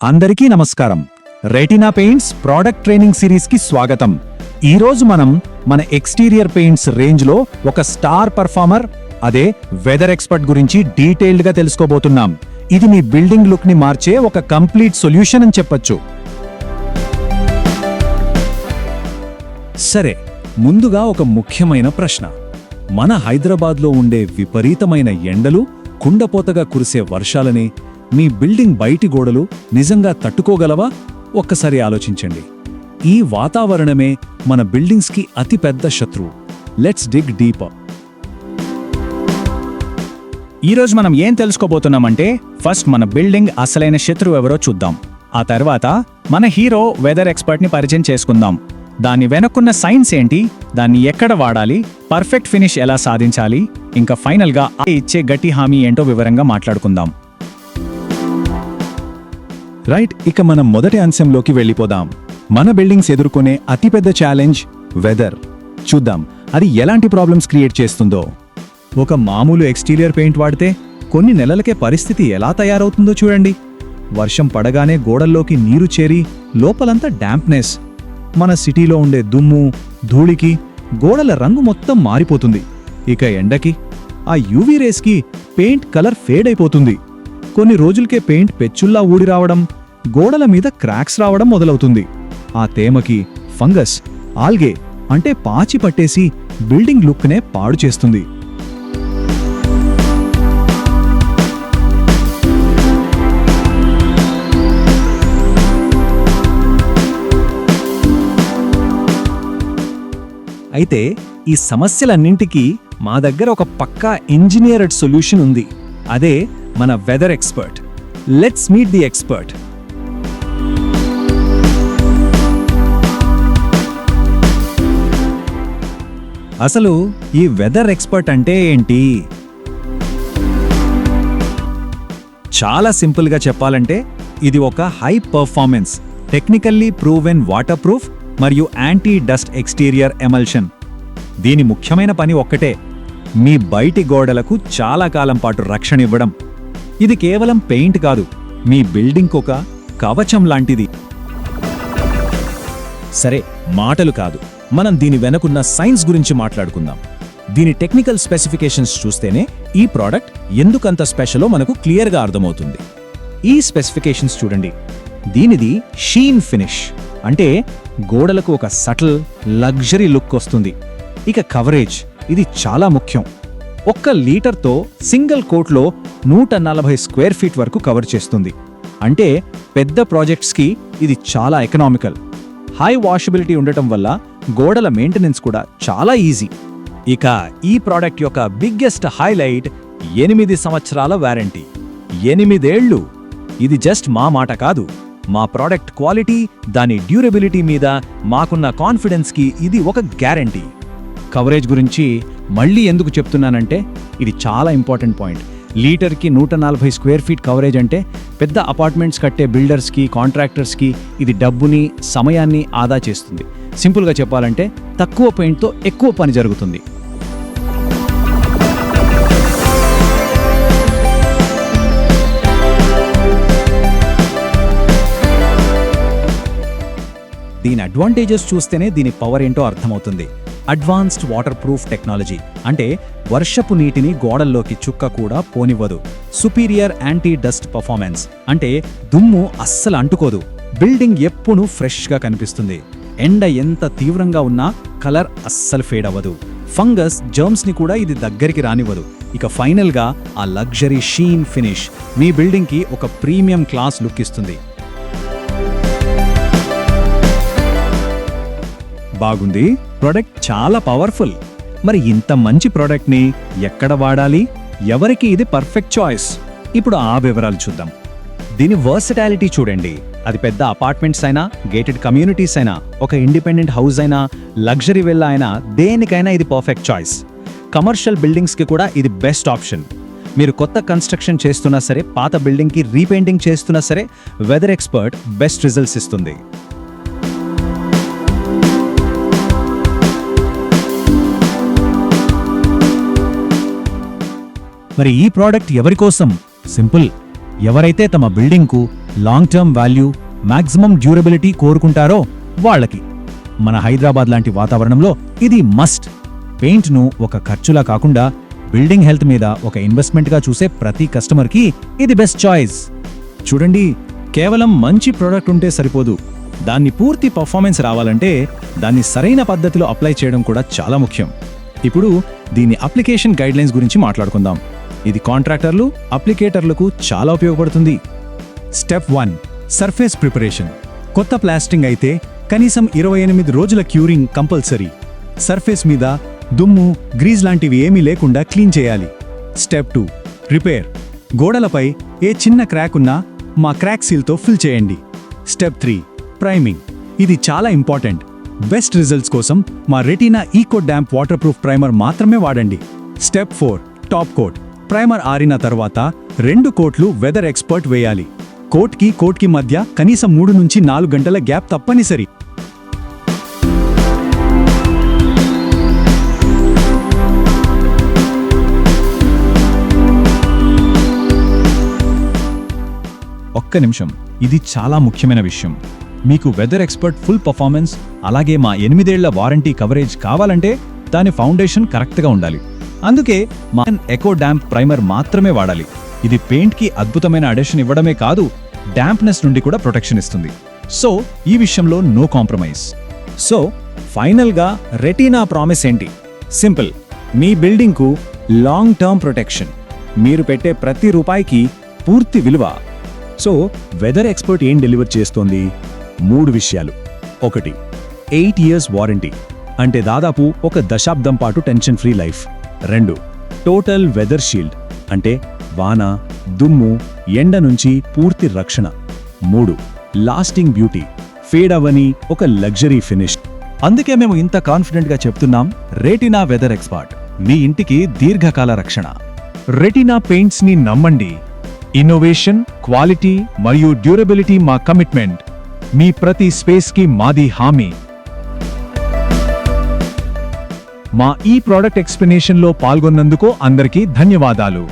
అందరికీ నమస్కారం. Retina paints product training సిరీస్కి స్వాగతం. ఈరోజు మనం మన ఎక్స్టీరియర్ పెయింట్స్ రేంజ్లో ఒక స్టార్ పర్ఫార్మర్, అదే వెదర్ ఎక్స్పర్ట్ గురించి డీటెయిల్డ్గా తెలుసుకోబోతున్నాం. ఇది మీ బిల్డింగ్ లుక్ని మార్చే ఒక కంప్లీట్ సొల్యూషన్ అని చెప్పొచ్చు. సరే, ముందుగా ఒక ముఖ్యమైన ప్రశ్న. మన హైదరాబాద్లో ఉండే విపరీతమైన ఎండలు, కుండపోతగా కురిసే వర్షాలని మీ బిల్డింగ్ బయటి గోడలు నిజంగా తట్టుకోగలవా? ఒక్కసారి ఆలోచించండి. ఈ వాతావరణమే మన బిల్డింగ్స్కి అతిపెద్ద శత్రువు. Let's dig deeper. ఈరోజు మనం ఏం తెలుసుకోబోతున్నామంటే, ఫస్ట్ మన బిల్డింగ్ అసలైన శత్రువు ఎవరో చూద్దాం. ఆ తర్వాత మన హీరో వెదర్ ఎక్స్పర్ట్ని పరిచయం చేసుకుందాం. దాని వెనక్కున్న సైన్స్ ఏంటి, దాన్ని ఎక్కడ వాడాలి, పర్ఫెక్ట్ ఫినిష్ ఎలా సాధించాలి, ఇంకా ఫైనల్గా ఇచ్చే గట్టి హామీ ఏంటో వివరంగా మాట్లాడుకుందాం. రైట్, ఇక మనం మొదటి అంశంలోకి వెళ్ళిపోదాం. మన బిల్డింగ్స్ ఎదుర్కొనే అతిపెద్ద ఛాలెంజ్ వెదర్. చూద్దాం అది ఎలాంటి ప్రాబ్లమ్స్ క్రియేట్ చేస్తుందో. ఒక మామూలు ఎక్స్టీరియర్ పెయింట్ వాడితే కొన్ని నెలలకే పరిస్థితి ఎలా తయారవుతుందో చూడండి. వర్షం పడగానే గోడల్లోకి నీరు చేరి లోపలంతా డాంప్నెస్. మన సిటీలో ఉండే దుమ్ము, ధూళికి గోడల రంగు మొత్తం మారిపోతుంది. ఇక ఎండకి ఆ యూవీ రేస్కి పెయింట్ కలర్ ఫేడ్ అయిపోతుంది. కొన్ని రోజులకే పెయింట్ పెచ్చుల్లా ఊడి రావడం, గోడల మీద క్రాక్స్ రావడం మొదలవుతుంది. ఆ తేమకి ఫంగస్, ఆల్గే అంటే పాచి పట్టేసి బిల్డింగ్ లుక్నే పాడు చేస్తుంది. అయితే ఈ సమస్యలన్నింటికీ మా దగ్గర ఒక పక్కా ఇంజనీర్డ్ సొల్యూషన్ ఉంది. అదే మన weather expert. Let's meet the expert. అసలు ఈ వెదర్ ఎక్స్పర్ట్ అంటే ఏంటి? చాలా సింపుల్గా చెప్పాలంటే, ఇది ఒక high performance, technically proven water proof మరియు యాంటీ డస్ట్ ఎక్స్టీరియర్ ఎమల్షన్. దీని ముఖ్యమైన పని ఒక్కటే, మీ బయటి గోడలకు చాలా కాలం పాటు రక్షణ ఇవ్వడం. ఇది కేవలం పెయింట్ కాదు, మీ బిల్డింగ్ ఒక కవచం లాంటిది. సరే, మాటలు కాదు, మనం దీని వెనకున్న సైన్స్ గురించి మాట్లాడుకుందాం. దీని టెక్నికల్ స్పెసిఫికేషన్స్ చూస్తేనే ఈ ప్రోడక్ట్ ఎందుకంత స్పెషలో మనకు క్లియర్గా అర్థమవుతుంది. ఈ స్పెసిఫికేషన్స్ చూడండి. దీనిది షీన్ ఫినిష్, అంటే గోడలకు ఒక సటిల్, లగ్జరీ లుక్ వస్తుంది. ఇక కవరేజ్, ఇది చాలా ముఖ్యం. 1 లీటర్తో సింగిల్ కోట్లో 140 స్క్వేర్ ఫీట్ వరకు కవర్ చేస్తుంది. అంటే పెద్ద ప్రాజెక్ట్స్కి ఇది చాలా ఎకనామికల్. హై వాషబిలిటీ ఉండటం వల్ల గోడల మెయింటెనెన్స్ కూడా చాలా ఈజీ. ఇక ఈ ప్రోడక్ట్ యొక్క బిగ్గెస్ట్ హైలైట్ 8 సంవత్సరాల వారంటీ. 8 ఏళ్ళు. ఇది జస్ట్ మా మాట కాదు, మా ప్రోడక్ట్ క్వాలిటీ, దాని డ్యూరబిలిటీ మీద మాకున్న కాన్ఫిడెన్స్కి ఇది ఒక గ్యారంటీ. కవరేజ్ గురించి మళ్ళీ ఎందుకు చెప్తున్నానంటే, ఇది చాలా ఇంపార్టెంట్ పాయింట్. లీటర్కి 140 స్క్వేర్ ఫీట్ కవరేజ్ అంటే పెద్ద అపార్ట్మెంట్స్ కట్టే బిల్డర్స్కి, కాంట్రాక్టర్స్కి ఇది డబ్బుని, సమయాన్ని ఆదా చేస్తుంది. సింపుల్గా చెప్పాలంటే, తక్కువ పెయింట్తో ఎక్కువ పని జరుగుతుంది. దీని అడ్వాంటేజెస్ చూస్తేనే దీని పవర్ ఏంటో అర్థమవుతుంది. అడ్వాన్స్డ్ వాటర్ ప్రూఫ్ టెక్నాలజీ, అంటే వర్షపు నీటిని గోడల్లోకి చుక్క కూడా పోనివ్వదు. సుపీరియర్ యాంటీ డస్ట్ పర్ఫార్మెన్స్, అంటే దుమ్ము అస్సలు అంటుకోదు. బిల్డింగ్ ఎప్పుడూ ఫ్రెష్గా కనిపిస్తుంది. ఎండ ఎంత తీవ్రంగా ఉన్నా కలర్ అస్సలు ఫేడ్ అవ్వదు. ఫంగస్, జర్మ్స్ని కూడా ఇది దగ్గరికి రానివ్వదు. ఇక ఫైనల్గా ఆ లగ్జరీ షీన్ ఫినిష్ మీ బిల్డింగ్కి ఒక ప్రీమియం క్లాస్ లుక్ ఇస్తుంది. బాగుంది, ప్రోడక్ట్ చాలా పవర్ఫుల్. మరి ఇంత మంచి ప్రోడక్ట్ని ఎక్కడ వాడాలి, ఎవరికి ఇది పర్ఫెక్ట్ చాయిస్? ఇప్పుడు ఆ వివరాలు చూద్దాం. దీని వర్సటాలిటీ చూడండి. అది పెద్ద అపార్ట్మెంట్స్ అయినా, గేటెడ్ కమ్యూనిటీస్ అయినా, ఒక ఇండిపెండెంట్ హౌస్ అయినా, లగ్జరీ విల్లా అయినా, దేనికైనా ఇది పర్ఫెక్ట్ చాయిస్. కమర్షియల్ బిల్డింగ్స్కి కూడా ఇది బెస్ట్ ఆప్షన్. మీరు కొత్త కన్స్ట్రక్షన్ చేస్తున్నా సరే, పాత బిల్డింగ్కి రీపెయింటింగ్ చేస్తున్నా సరే, వెదర్ ఎక్స్పర్ట్ బెస్ట్ రిజల్ట్స్ ఇస్తుంది. మరి ఈ ప్రోడక్ట్ ఎవరికోసం? సింపుల్, ఎవరైతే తమ బిల్డింగ్కు long term value, maximum durability కోరుకుంటారో వాళ్ళకి. మన హైదరాబాద్ లాంటి వాతావరణంలో ఇది మస్ట్. పెయింట్ను ఒక ఖర్చులా కాకుండా బిల్డింగ్ హెల్త్ మీద ఒక ఇన్వెస్ట్మెంట్గా చూసే ప్రతి కస్టమర్కి ఇది బెస్ట్ చాయిస్. చూడండి, కేవలం మంచి ప్రోడక్ట్ ఉంటే సరిపోదు. దాన్ని పూర్తి పర్ఫార్మెన్స్ రావాలంటే దాన్ని సరైన పద్ధతిలో అప్లై చేయడం కూడా చాలా ముఖ్యం. ఇప్పుడు దీని అప్లికేషన్ గైడ్లైన్స్ గురించి మాట్లాడుకుందాం. ఇది కాంట్రాక్టర్లు, అప్లికేటర్లకు చాలా ఉపయోగపడుతుంది. Step 1, surface preparation. కొత్త ప్లాస్టింగ్ అయితే కనీసం 28 రోజుల క్యూరింగ్ కంపల్సరీ. సర్ఫేస్ మీద దుమ్ము, గ్రీజ్ లాంటివి ఏమీ లేకుండా క్లీన్ చేయాలి. Step 2, repair. గోడలపై ఏ చిన్న క్రాక్ ఉన్నా మా క్రాక్ సీల్తో ఫిల్ చేయండి. Step 3, priming. ఇది చాలా ఇంపార్టెంట్. బెస్ట్ రిజల్ట్స్ కోసం మా Retina eco damp waterproof primer మాత్రమే వాడండి. Step 4, top coat. ప్రైమర్ ఆరిన తర్వాత 2 కోట్లు వెదర్ ఎక్స్పర్ట్ వేయాలి. కోట్కి మధ్య కనీసం 3 నుంచి 4 గంటల గ్యాప్ తప్పనిసరి. ఒక్క నిమిషం, ఇది చాలా ముఖ్యమైన విషయం. మీకు వెదర్ ఎక్స్పర్ట్ ఫుల్ పర్ఫార్మెన్స్ అలాగే మా 8 ఏళ్ల వారంటీ కవరేజ్ కావాలంటే దాని ఫౌండేషన్ కరెక్ట్గా ఉండాలి. అందుకే మా ఎకో డాంప్ ప్రైమర్ మాత్రమే వాడాలి. ఇది పెయింట్కి అద్భుతమైన అడెషన్ ఇవ్వడమే కాదు, డాంప్నెస్ నుండి కూడా ప్రొటెక్షన్ ఇస్తుంది. సో ఈ విషయంలో నో కాంప్రమైజ్. సో ఫైనల్గా రెటీనా ప్రామిస్ ఏంటి? సింపుల్. మీ బిల్డింగ్కు లాంగ్ టర్మ్ ప్రొటెక్షన్, మీరు పెట్టే ప్రతి రూపాయికి పూర్తి విలువ. సో వెదర్ ఎక్స్పర్ట్ ఏం డెలివర్ చేస్తోంది? 3 విషయాలు. 1, 8 years వారంటీ, అంటే దాదాపు 1 దశాబ్దం పాటు tension free life. 2, total weather shield, అంటే వాన, దుమ్ము, ఎండ నుంచి పూర్తి రక్షణ. 3, లాస్టింగ్ బ్యూటీ, ఫేడ్ అవ్వని ఒక లగ్జరీ ఫినిష్. అందుకే మేము ఇంత కాన్ఫిడెంట్గా చెప్తున్నాం, రెటీనా వెదర్ ఎక్స్పర్ట్ మీ ఇంటికి దీర్ఘకాల రక్షణ. రెటీనా పెయింట్స్ ని నమ్మండి. ఇన్నోవేషన్, క్వాలిటీ మరియు డ్యూరబిలిటీ మా కమిట్మెంట్. మీ ప్రతి స్పేస్కి మాది హామీ. మా ఈ ప్రోడక్ట్ ఎక్స్ప్లెనేషన్లో పాల్గొన్నందుకు అందరికీ ధన్యవాదాలు.